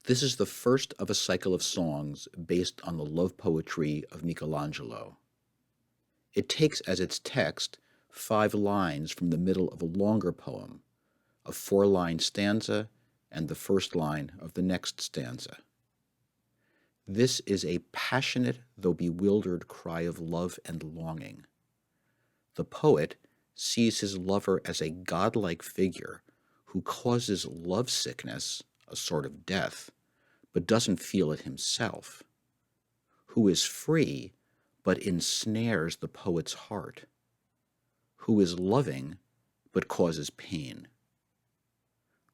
This is the first of a cycle of songs based on the love poetry of Michelangelo. It takes as its text 5 lines from the middle of a longer poem, a 4-line stanza, and the first line of the next stanza. This is a passionate though bewildered cry of love and longing. The poet sees his lover as a godlike figure who causes lovesickness, a sort of death, but doesn't feel it himself, who is free but ensnares the poet's heart, who is loving but causes pain.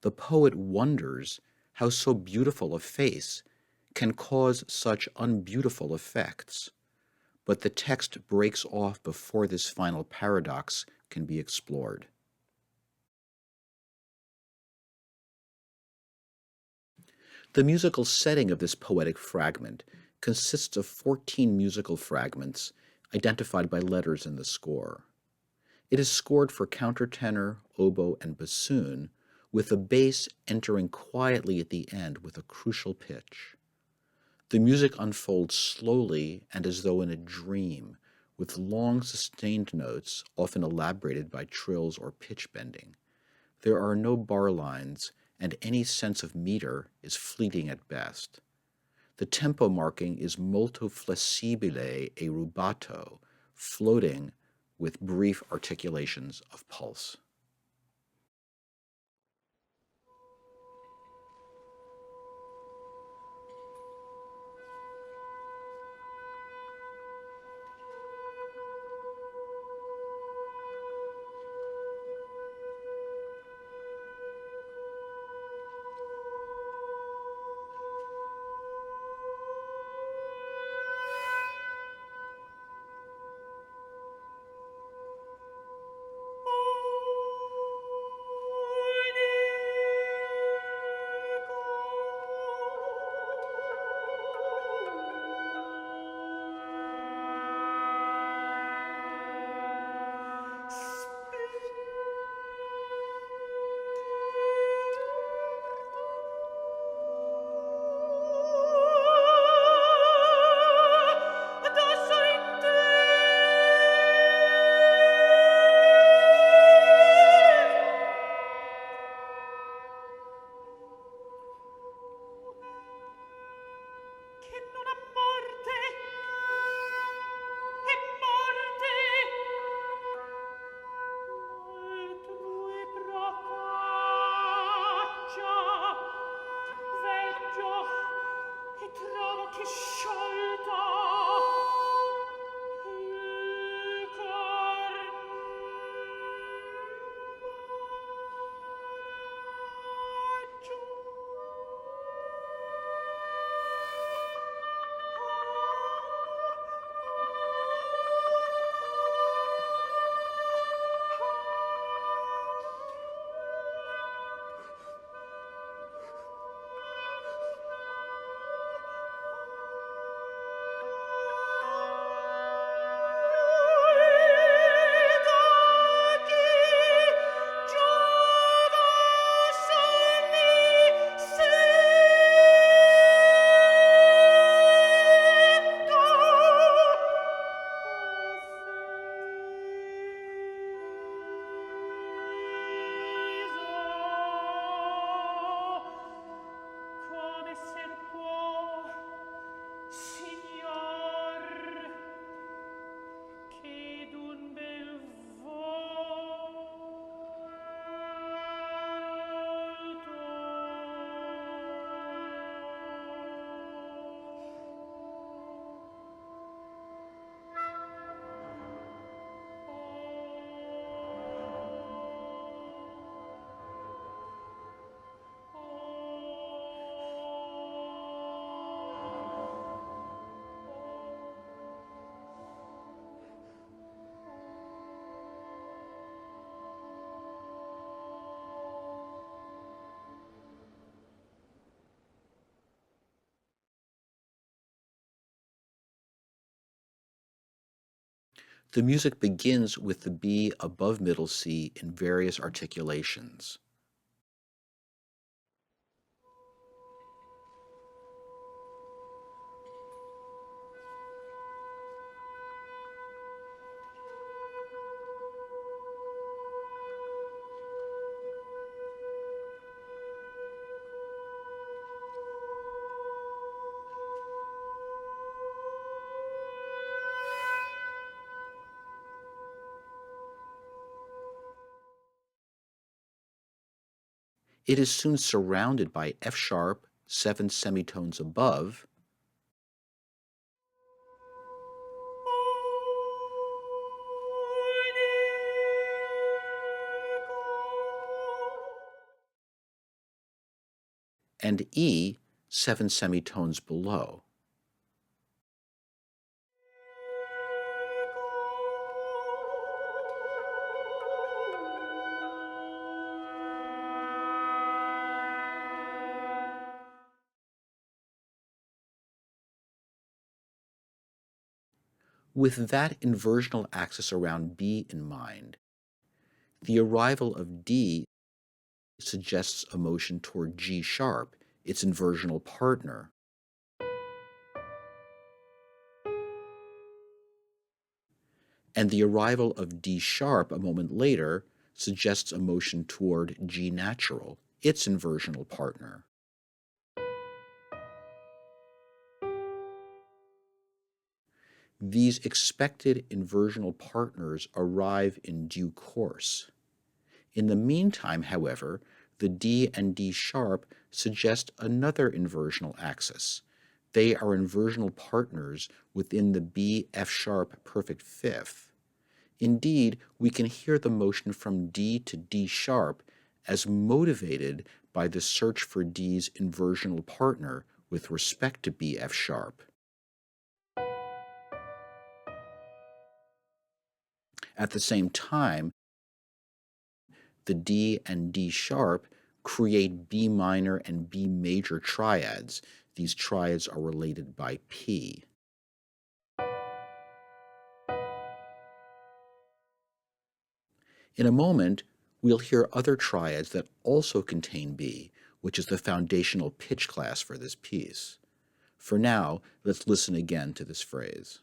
The poet wonders how so beautiful a face can cause such unbeautiful effects, but the text breaks off before this final paradox can be explored. The musical setting of this poetic fragment consists of 14 musical fragments identified by letters in the score. It is scored for countertenor, oboe, and bassoon, with the bass entering quietly at the end with a crucial pitch. The music unfolds slowly and as though in a dream, with long sustained notes, often elaborated by trills or pitch bending. There are no bar lines, and any sense of meter is fleeting at best. The tempo marking is molto flessibile e rubato, floating with brief articulations of pulse. The music begins with the B above middle C in various articulations. It is soon surrounded by F sharp, 7 semitones above, and E, 7 semitones below. With that inversional axis around B in mind, the arrival of D suggests a motion toward G sharp, its inversional partner. And the arrival of D sharp a moment later suggests a motion toward G natural, its inversional partner. These expected inversional partners arrive in due course. In the meantime, however, the D and D sharp suggest another inversional axis. They are inversional partners within the B F sharp perfect fifth. Indeed, we can hear the motion from D to D sharp as motivated by the search for D's inversional partner with respect to B F sharp. At the same time, the D and D sharp create B minor and B major triads. These triads are related by P. In a moment, we'll hear other triads that also contain B, which is the foundational pitch class for this piece. For now, let's listen again to this phrase.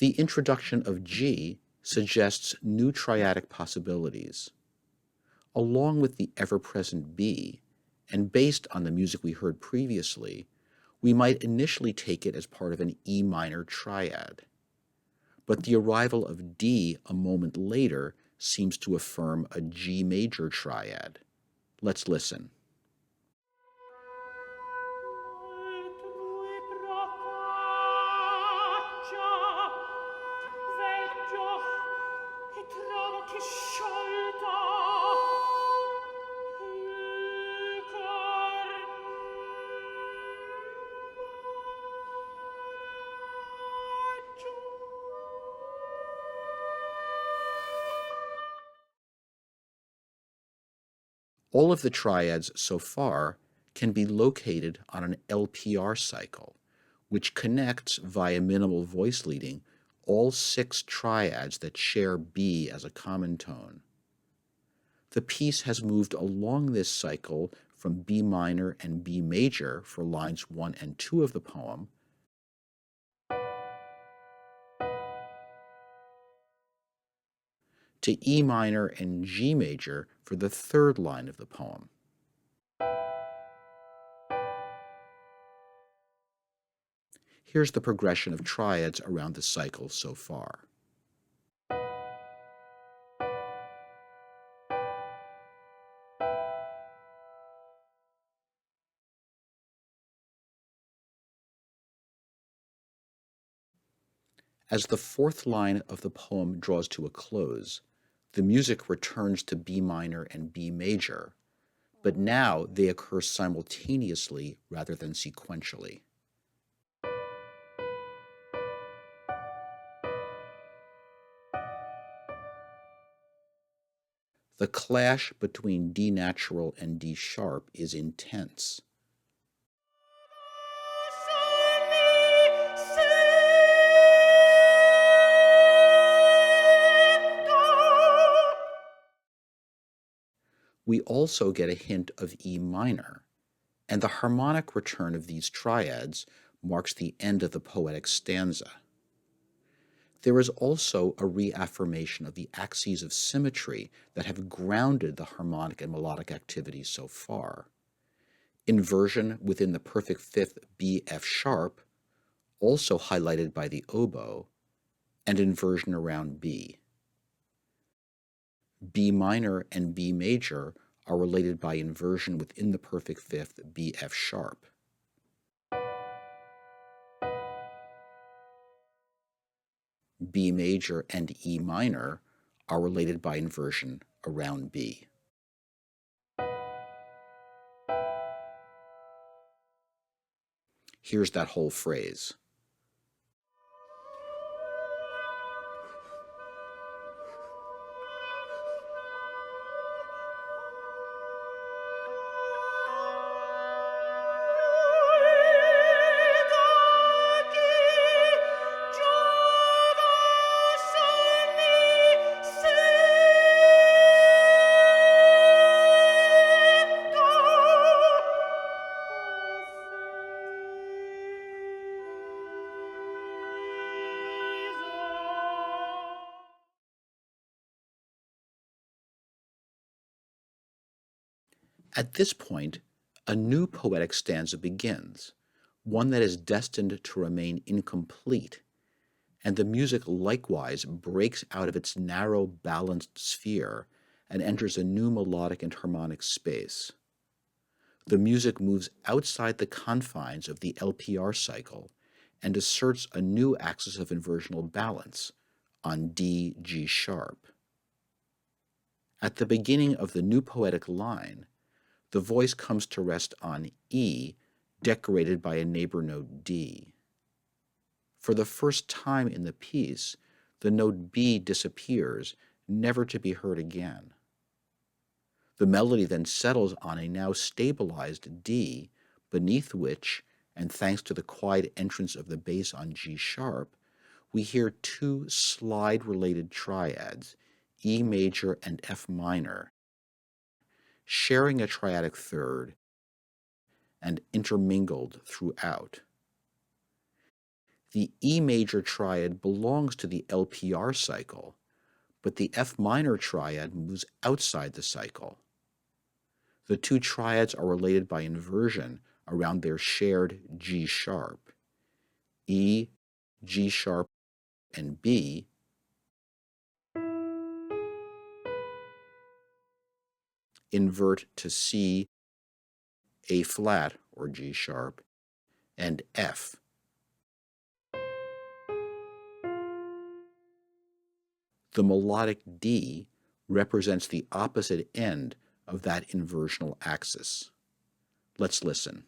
The introduction of G suggests new triadic possibilities. Along with the ever-present B, and based on the music we heard previously, we might initially take it as part of an E minor triad. But the arrival of D a moment later seems to affirm a G major triad. Let's listen. All of the triads so far can be located on an LPR cycle, which connects via minimal voice leading all 6 triads that share B as a common tone. The piece has moved along this cycle from B minor and B major for lines 1 and 2 of the poem, to E minor and G major for the 3rd line of the poem. Here's the progression of triads around the cycle so far. As the 4th line of the poem draws to a close, the music returns to B minor and B major, but now they occur simultaneously rather than sequentially. The clash between D natural and D sharp is intense. We also get a hint of E minor, and the harmonic return of these triads marks the end of the poetic stanza. There is also a reaffirmation of the axes of symmetry that have grounded the harmonic and melodic activities so far. Inversion within the perfect fifth B F sharp, also highlighted by the oboe, and inversion around B. B minor and B major are related by inversion within the perfect fifth B F sharp. B major and E minor are related by inversion around B. Here's that whole phrase. At this point, a new poetic stanza begins, one that is destined to remain incomplete, and the music likewise breaks out of its narrow, balanced sphere and enters a new melodic and harmonic space. The music moves outside the confines of the LPR cycle and asserts a new axis of inversional balance on D, G sharp. At the beginning of the new poetic line, the voice comes to rest on E, decorated by a neighbor note D. For the first time in the piece, the note B disappears, never to be heard again. The melody then settles on a now stabilized D, beneath which, and thanks to the quiet entrance of the bass on G sharp, we hear two slide-related triads, E major and F minor, sharing a triadic third and intermingled throughout. The E major triad belongs to the LPR cycle, but the F minor triad moves outside the cycle. The two triads are related by inversion around their shared G sharp. E, G sharp, and B invert to C, A flat, or G sharp, and F. The melodic D represents the opposite end of that inversional axis. Let's listen.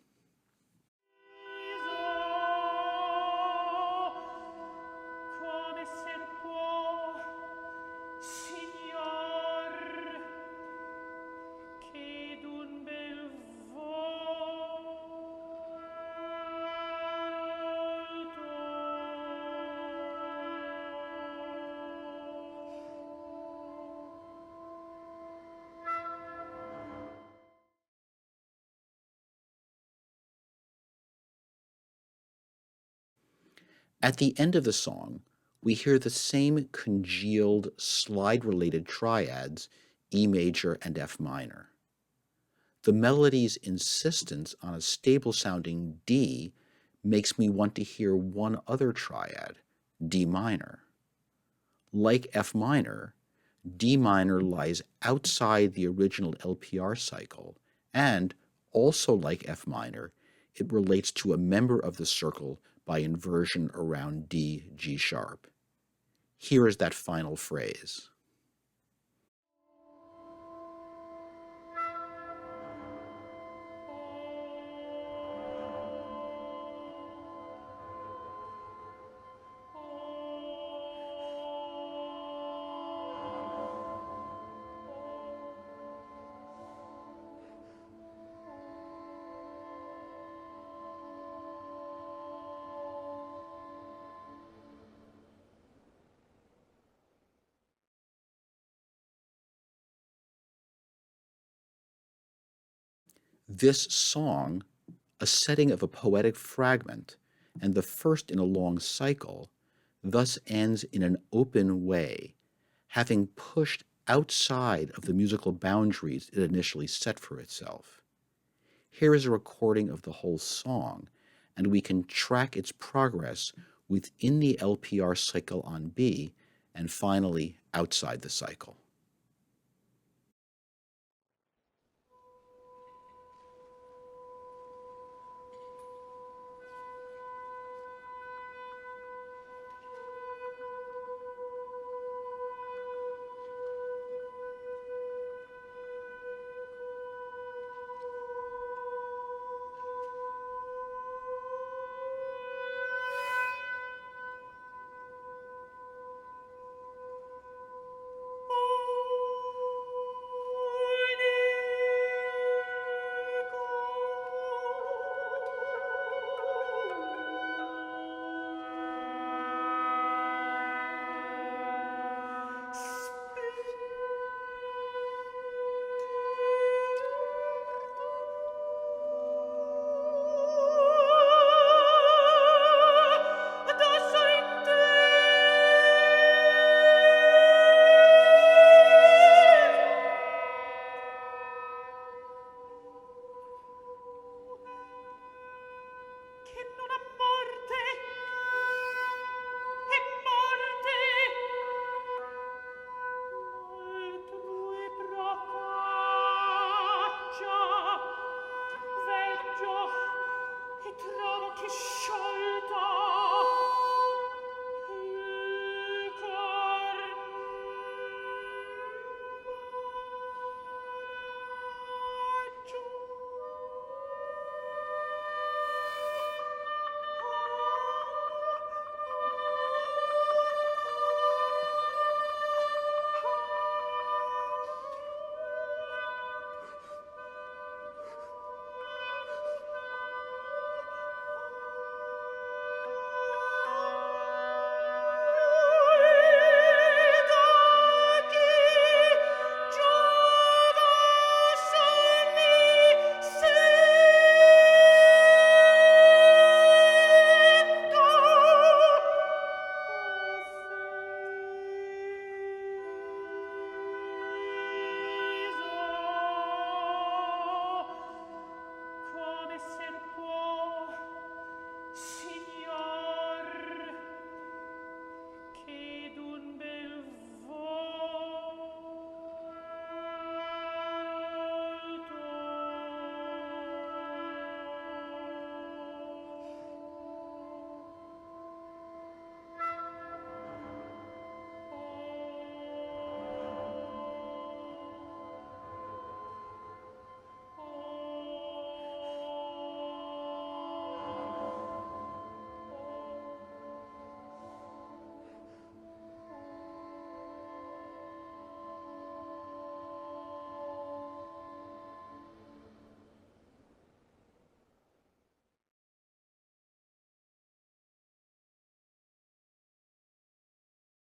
At the end of the song, we hear the same congealed, slide-related triads, E major and F minor. The melody's insistence on a stable-sounding D makes me want to hear one other triad, D minor. Like F minor, D minor lies outside the original LPR cycle, and, also like F minor, it relates to a member of the circle by inversion around D, G sharp. Here is that final phrase. This song, a setting of a poetic fragment, and the first in a long cycle, thus ends in an open way, having pushed outside of the musical boundaries it initially set for itself. Here is a recording of the whole song, and we can track its progress within the LPR cycle on B, and finally outside the cycle. Veggio e trovo che sciolta